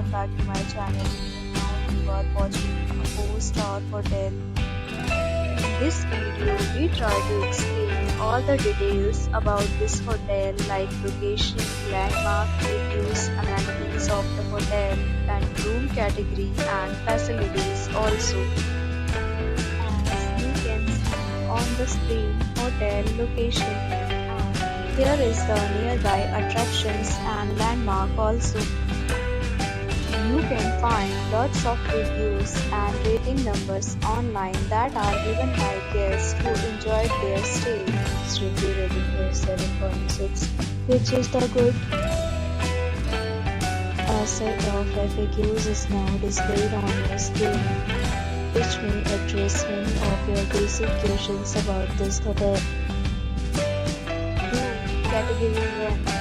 welcome back to my channel. Now you are watching a 4-star hotel. In this video, we try to explain all the details about this hotel like location, landmark, reviews, amenities of the hotel, and room category and facilities also. As you can see on the screen, hotel location. Here is the nearby attractions and landmark also. You can find lots of reviews and rating numbers online that are given by guests who enjoyed their stay. Its review rating is 7.6, which is the good. A set of FAQs is now displayed on your screen, which may address many of your basic questions about this hotel. Category 1.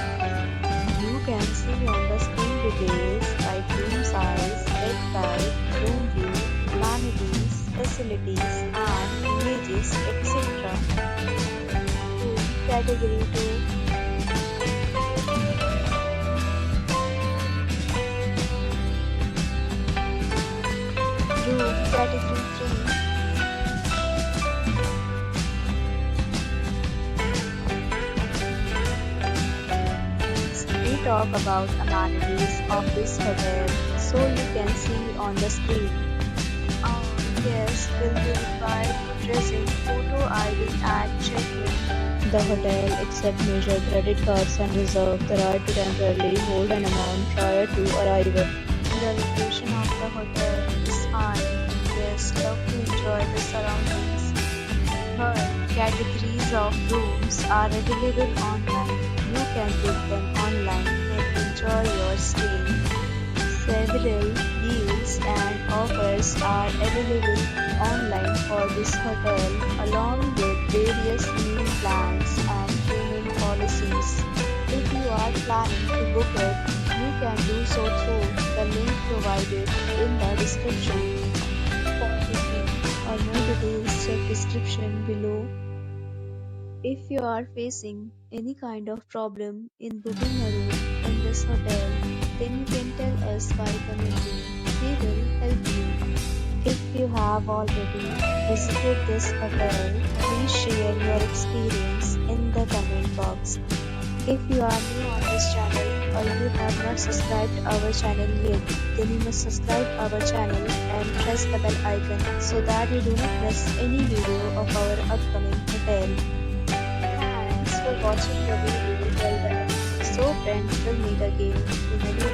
You can see on the screen details like room size, bed type, room view, amenities, facilities, and images, etc. Category 2. Room category 3. Talk about amenities of this hotel, so you can see on the screen. Guests will be required to present photo ID at check-in. The hotel accepts major credit cards and reserves the right to temporarily hold an amount prior to arrival. The location of the hotel is fine. Guests love to enjoy the surroundings. Third, categories of rooms are available online. You can book them online and enjoy your stay. Several deals and offers are available online for this hotel, along with various meal plans and payment policies. If you are planning to book it, you can do so through the link provided in the description. For booking or more details, check description below. If you are facing any kind of problem in booking a room in this hotel, then you can tell us by commenting. We will help you. If you have already visited this hotel, please share your experience in the comment box. If you are new on this channel or you have not subscribed our channel yet, then you must subscribe our channel and press the bell icon so that you do not miss any video of our upcoming hotel. For watching the video till the end. So friends, will meet again in a new